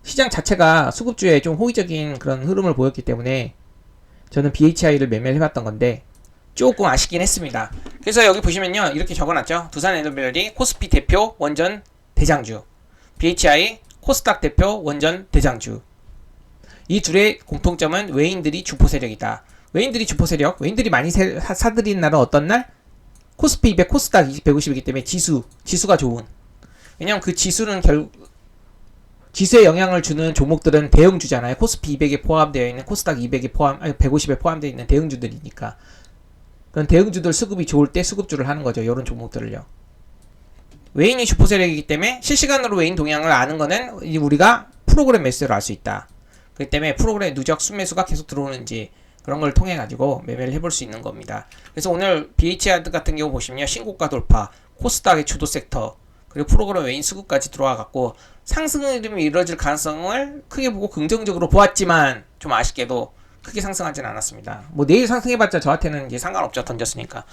시장 자체가 수급주에 좀 호의적인 그런 흐름을 보였기 때문에 저는 BHI를 매매를 해봤던 건데 조금 아쉽긴 했습니다. 그래서 여기 보시면요, 이렇게 적어놨죠. 두산에너벨이 코스피 대표 원전 대장주. BHI, 코스닥 대표 원전 대장주. 이 둘의 공통점은 외인들이 주포 세력이다. 외인들이 주포 세력, 외인들이 많이 사들이는 날은 어떤 날? 코스피 200, 코스닥 150이기 때문에 지수가 좋은. 왜냐면 그 지수는 지수에 영향을 주는 종목들은 대형주잖아요. 코스피 200에 포함되어 있는, 코스닥 200에 150에 포함되어 있는 대형주들이니까. 그런 대형주들 수급이 좋을 때 수급주를 하는 거죠. 이런 종목들을요. 외인이 주포 세력이기 때문에 실시간으로 외인 동향을 아는 거는 우리가 프로그램 매수를 알 수 있다. 그렇기 때문에 프로그램 누적 순매수가 계속 들어오는지 그런 걸 통해 가지고 매매를 해볼 수 있는 겁니다. 그래서 오늘 BHI 같은 경우 보시면요, 신고가 돌파, 코스닥의 주도 섹터, 그리고 프로그램 외인 수급까지 들어와 갖고 상승 흐름이 이루어질 가능성을 크게 보고 긍정적으로 보았지만 좀 아쉽게도 크게 상승하지는 않았습니다. 뭐 내일 상승해봤자 저한테는 이제 상관없죠. 던졌으니까.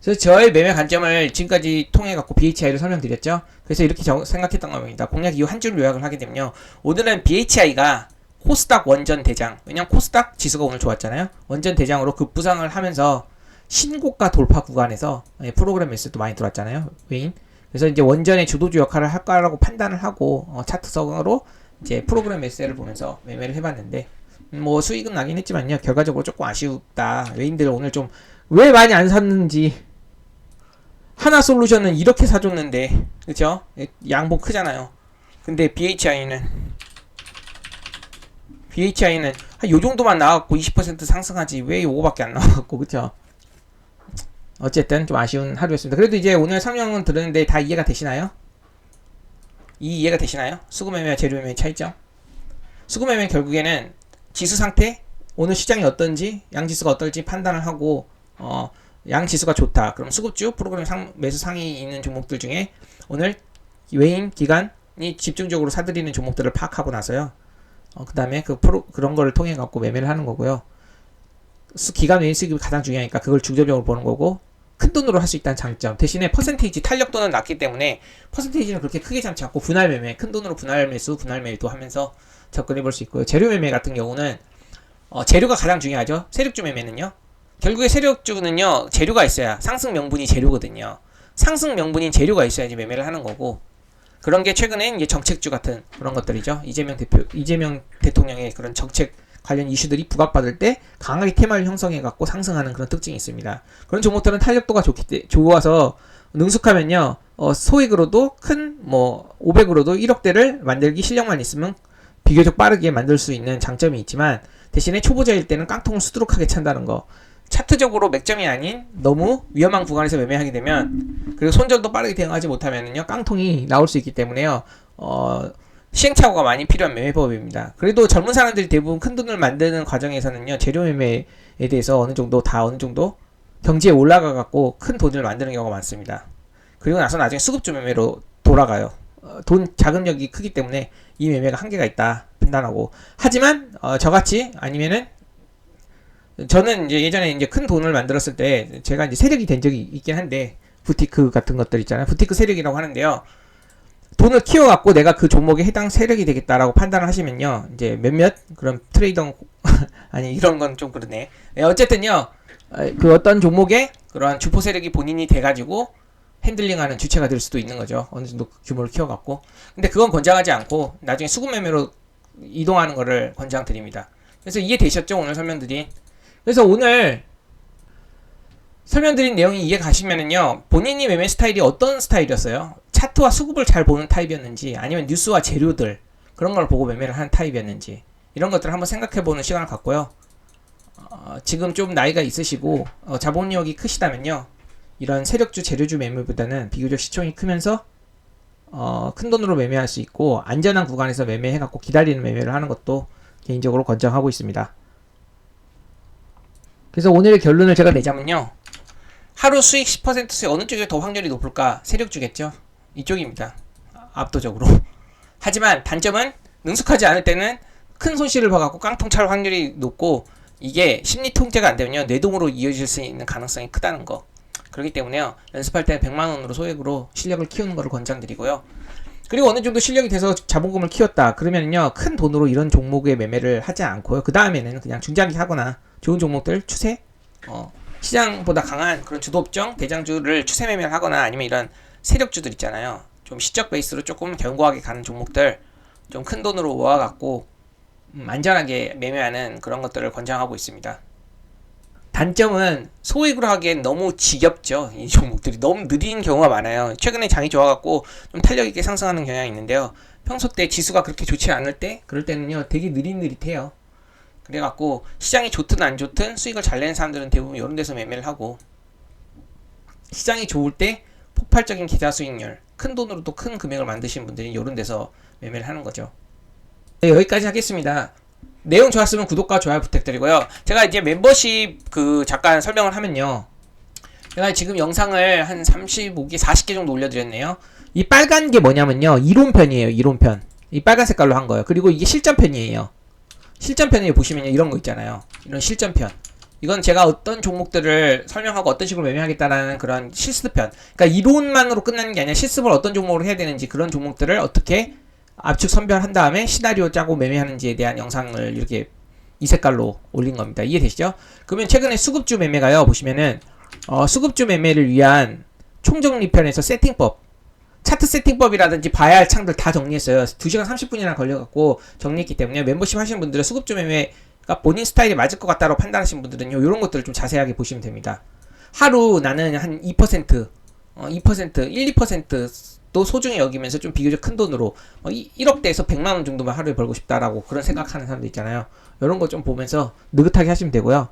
그래서 저의 매매 관점을 지금까지 통해 갖고 BHI를 설명드렸죠. 그래서 이렇게 생각했던 겁니다. 공략 이후 한 줄 요약을 하게 되면요, 오늘은 BHI가 코스닥 원전 대장, 왜냐면 코스닥 지수가 오늘 좋았잖아요. 원전 대장으로 급부상을 하면서 신고가 돌파 구간에서 프로그램 매수도 많이 들어왔잖아요. 외인. 그래서 이제 원전의 주도주 역할을 할까라고 판단을 하고 차트성으로 이제 프로그램 매수를 보면서 매매를 해봤는데 뭐 수익은 나긴 했지만요, 결과적으로 조금 아쉽다. 외인들 오늘 좀 왜 많이 안 샀는지. 하나솔루션은 이렇게 사줬는데, 그쵸? 양봉 크잖아요. 근데 BHI는 한 요정도만 나왔고 20% 상승하지 왜 요거밖에 안 나왔고, 그쵸? 어쨌든 좀 아쉬운 하루였습니다. 그래도 이제 오늘 설명은 들었는데 다 이해가 되시나요? 이해가 되시나요? 수급매매와 재료매매의 차이점. 수급매매는 결국에는 지수 상태, 오늘 시장이 어떤지, 양지수가 어떨지 판단을 하고 양지수가 좋다. 그럼 수급주, 프로그램 매수 상위 있는 종목들 중에 오늘 외인 기관이 집중적으로 사들이는 종목들을 파악하고 나서요, 그 다음에 그런 거를 통해 갖고 매매를 하는 거고요. 기관 외인 수익이 가장 중요하니까 그걸 중점적으로 보는 거고, 큰 돈으로 할 수 있다는 장점. 대신에 퍼센테이지 탄력도는 낮기 때문에 퍼센테이지는 그렇게 크게 잡지 않고 분할 매매, 큰 돈으로 분할 매수, 분할 매도 하면서 접근해 볼 수 있고요. 재료 매매 같은 경우는 재료가 가장 중요하죠. 세력주 매매는요, 결국에 세력주는요, 재료가 있어야, 상승 명분이 재료거든요. 상승 명분인 재료가 있어야지 매매를 하는 거고, 그런 게 최근에 이제 정책주 같은 그런 것들이죠. 이재명 대통령의 그런 정책 관련 이슈들이 부각받을 때 강하게 테마를 형성해 갖고 상승하는 그런 특징이 있습니다. 그런 종목들은 탄력도가 좋아서 능숙하면요, 소액으로도 큰 500으로도 1억대를 만들기 실력만 있으면 비교적 빠르게 만들 수 있는 장점이 있지만, 대신에 초보자일 때는 깡통을 수두룩하게 찬다는 거. 차트적으로 맥점이 아닌 너무 위험한 구간에서 매매하게 되면, 그리고 손절도 빠르게 대응하지 못하면은요, 깡통이 나올 수 있기 때문에요, 시행착오가 많이 필요한 매매법입니다. 그래도 젊은 사람들이 대부분 큰 돈을 만드는 과정에서는요, 재료 매매에 대해서 어느 정도 경지에 올라가 갖고 큰 돈을 만드는 경우가 많습니다. 그리고 나서 나중에 수급주 매매로 돌아가요. 돈 자금력이 크기 때문에 이 매매가 한계가 있다 판단하고. 하지만 저같이, 아니면은 저는 이제 예전에 이제 큰 돈을 만들었을 때 제가 이제 세력이 된 적이 있긴 한데, 부티크 같은 것들 있잖아요. 부티크 세력이라고 하는데요, 돈을 키워갖고 내가 그 종목에 해당 세력이 되겠다라고 판단을 하시면요, 이제 몇몇 그런 트레이더 아니 이런 건 좀 그러네. 어쨌든요, 그 어떤 종목에 그러한 주포 세력이 본인이 돼가지고 핸들링하는 주체가 될 수도 있는 거죠. 어느 정도 규모를 키워갖고. 근데 그건 권장하지 않고 나중에 수급 매매로 이동하는 거를 권장드립니다. 그래서 이해되셨죠? 오늘 설명드린. 그래서 오늘 설명드린 내용이 이해 가시면은요, 본인이 매매 스타일이 어떤 스타일이었어요? 차트와 수급을 잘 보는 타입이었는지, 아니면 뉴스와 재료들 그런 걸 보고 매매를 하는 타입이었는지, 이런 것들을 한번 생각해보는 시간을 갖고요. 지금 좀 나이가 있으시고 자본력이 크시다면요, 이런 세력주, 재료주 매매보다는 비교적 시총이 크면서 큰 돈으로 매매할 수 있고 안전한 구간에서 매매해갖고 기다리는 매매를 하는 것도 개인적으로 권장하고 있습니다. 그래서 오늘의 결론을 제가 내자면요, 하루 수익 10% 수익 어느 쪽이 더 확률이 높을까? 세력주겠죠. 이쪽입니다. 압도적으로. 하지만 단점은 능숙하지 않을 때는 큰 손실을 봐갖고 깡통 찰 확률이 높고, 이게 심리 통제가 안 되면요, 뇌동으로 이어질 수 있는 가능성이 크다는 거. 그렇기 때문에요, 연습할 때는 100만원으로 소액으로 실력을 키우는 것을 권장드리고요. 그리고 어느 정도 실력이 돼서 자본금을 키웠다 그러면요, 큰 돈으로 이런 종목의 매매를 하지 않고요, 그 다음에는 그냥 중장기 하거나 좋은 종목들 추세, 시장보다 강한 그런 주도업종 대장주를 추세 매매를 하거나, 아니면 이런 세력주들 있잖아요, 좀 시적 베이스로 조금 견고하게 가는 종목들 좀 큰 돈으로 모아갖고 안전하게 매매하는 그런 것들을 권장하고 있습니다. 단점은 소액으로 하기엔 너무 지겹죠. 이 종목들이 너무 느린 경우가 많아요. 최근에 장이 좋아갖고 좀 탄력 있게 상승하는 경향이 있는데요. 평소 때 지수가 그렇게 좋지 않을 때 그럴 때는요 되게 느릿느릿해요. 그래갖고 시장이 좋든 안 좋든 수익을 잘 내는 사람들은 대부분 이런 데서 매매를 하고, 시장이 좋을 때 폭발적인 계좌 수익률, 큰 돈으로 또 큰 금액을 만드신 분들이 이런 데서 매매를 하는 거죠. 네, 여기까지 하겠습니다. 내용 좋았으면 구독과 좋아요 부탁드리고요. 제가 이제 멤버십 잠깐 설명을 하면요. 제가 지금 영상을 한 35개, 40개 정도 올려드렸네요. 이 빨간 게 뭐냐면요. 이론편이에요. 이론편. 이 빨간 색깔로 한 거예요. 그리고 이게 실전편이에요. 실전편에 보시면요. 이런 거 있잖아요. 이런 실전편. 이건 제가 어떤 종목들을 설명하고 어떤 식으로 매매하겠다라는 그런 실습편. 그러니까 이론만으로 끝나는 게 아니라 실습을 어떤 종목으로 해야 되는지, 그런 종목들을 어떻게 압축 선별한 다음에 시나리오 짜고 매매하는지에 대한 영상을 이렇게 이 색깔로 올린 겁니다. 이해되시죠? 그러면 최근에 수급주 매매가요. 보시면은 수급주 매매를 위한 총정리편에서 세팅법, 차트 세팅법이라든지 봐야 할 창들 다 정리했어요. 2시간 30분이나 걸려갖고 정리했기 때문에 멤버십 하시는 분들은 수급주 매매가 본인 스타일에 맞을 것 같다고 판단하시는 분들은요, 이런 것들을 좀 자세하게 보시면 됩니다. 하루 나는 한 2%, 1, 2%도 소중히 여기면서 좀 비교적 큰 돈으로 1억대에서 100만원 정도만 하루에 벌고 싶다라고 그런 생각하는 사람들 있잖아요. 이런 거 좀 보면서 느긋하게 하시면 되고요.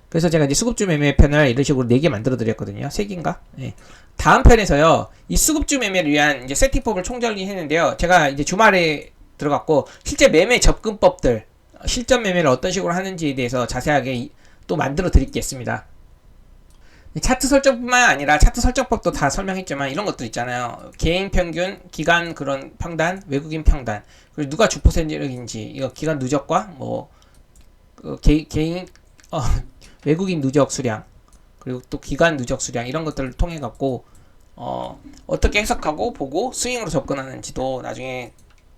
그래서 제가 이제 수급주 매매 편을 이런 식으로 4개 만들어 드렸거든요. 3개인가? 네. 다음 편에서요, 이 수급주 매매를 위한 이제 세팅법을 총정리했는데요. 제가 이제 주말에 들어갔고, 실제 매매 접근법들, 실전 매매를 어떤 식으로 하는지에 대해서 자세하게 또 만들어 드리겠습니다. 차트 설정뿐만 아니라 차트 설정법도 다 설명했지만 이런 것들 있잖아요. 개인 평균, 기간 그런 평단, 외국인 평단, 그리고 누가 주포세력인지, 이거 기간 누적과 개인 외국인 누적 수량, 그리고 또 기간 누적 수량, 이런 것들을 통해 갖고 어떻게 해석하고 보고 스윙으로 접근하는지도 나중에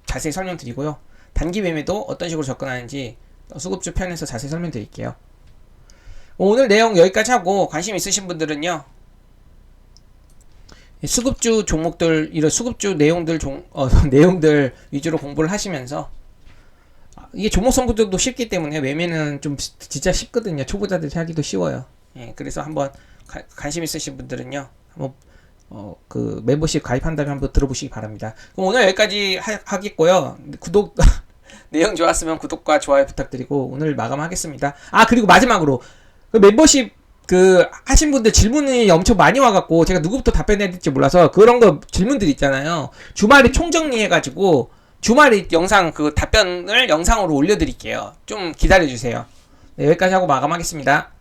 자세히 설명드리고요. 단기 매매도 어떤 식으로 접근하는지 수급주 편에서 자세히 설명드릴게요. 오늘 내용 여기까지 하고, 관심 있으신 분들은요, 수급주 종목들, 이런 수급주 내용들 내용들 위주로 공부를 하시면서, 이게 종목 선구도 쉽기 때문에 매매는 좀 진짜 쉽거든요. 초보자들이 하기도 쉬워요. 예, 그래서 한번 관심 있으신 분들은요, 한번 멤버십 가입한다면 한번 들어보시기 바랍니다. 그럼 오늘 여기까지 하겠고요. 내용 좋았으면 구독과 좋아요 부탁드리고 오늘 마감하겠습니다. 그리고 마지막으로 멤버십 하신 분들 질문이 엄청 많이 와갖고 제가 누구부터 답변해야 될지 몰라서, 그런 거 질문들 있잖아요. 주말에 총정리해가지고 주말에 영상 답변을 영상으로 올려드릴게요. 좀 기다려주세요. 네, 여기까지 하고 마감하겠습니다.